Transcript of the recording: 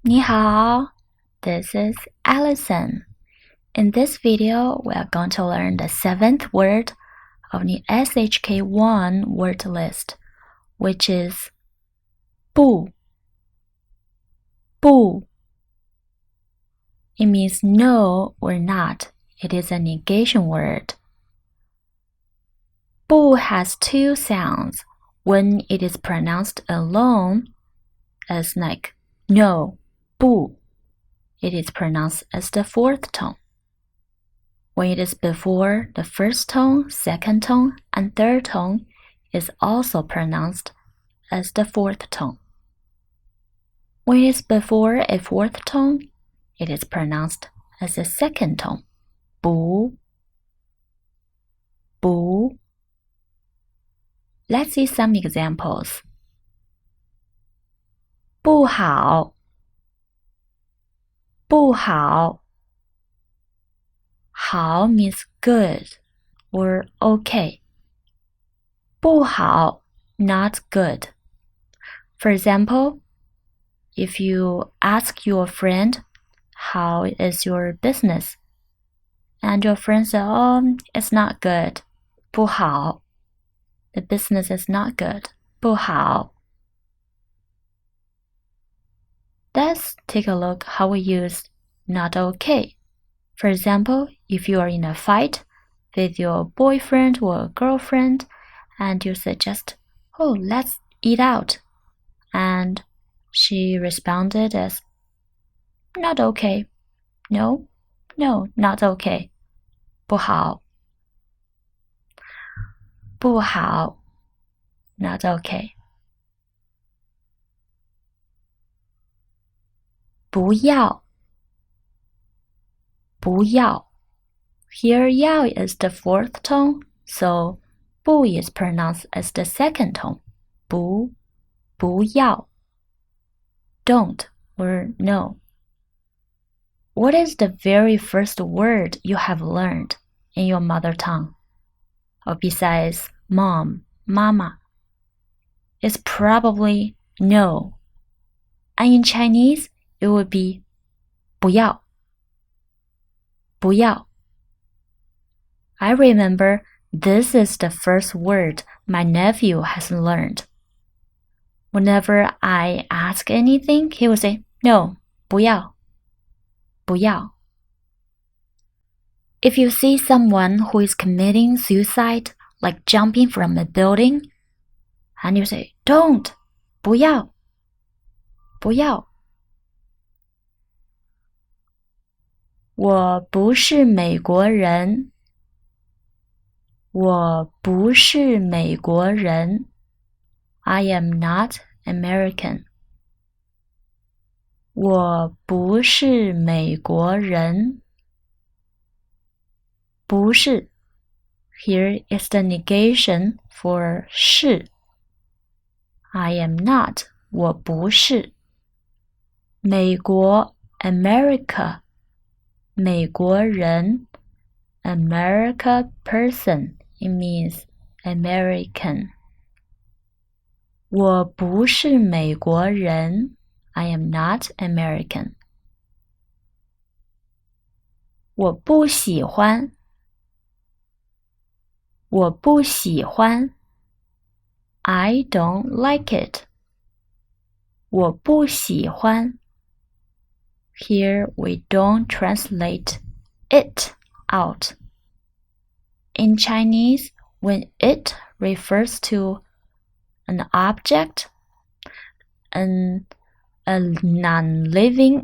你好, this is Allison. In this video, we are going to learn the 7th word of the SHK1 word list, which is 不. It means no or not. It is a negation word. 不 has two sounds when it is pronounced alone as like no, 不. It is pronounced as the fourth tone. When it is before the first tone, second tone, and third tone, it is also pronounced as the fourth tone. When it is before a fourth tone, it is pronounced as the second tone. 不. Let's see some examples. 不好 好 means good or okay. 不好 not good. For example, if you ask your friend, how is your business? And your friend says, oh, it's not good. 不好 The business is not good. 不好 Let's take a look how we use not okay. For example, if you are in a fight with your boyfriend or girlfriend and you suggest, oh, let's eat out. And she responded as, not okay. No, not okay. 不好 not okay. 不要 Here 要 is the fourth tone, so 不 is pronounced as the second tone. 不要 Don't or no. What is the very first word you have learned in your mother tongue? Or besides mom, mama? It's probably no. And in Chinese, it would be 不要 I remember this is the first word my nephew has learned. Whenever I ask anything, he will say, no, 不要 If you see someone who is committing suicide, like jumping from a building, and you say, don't, 不要 我不是美国人 I am not American. 我不是美国人不是 Here is the negation for 是 I am not 我不是美国 America 美国人 America person It means American 我不是美国人 I am not American 我不喜欢I don't like it 我不喜欢 Here we don't translate it out. In Chinese, when it refers to an object, a non-living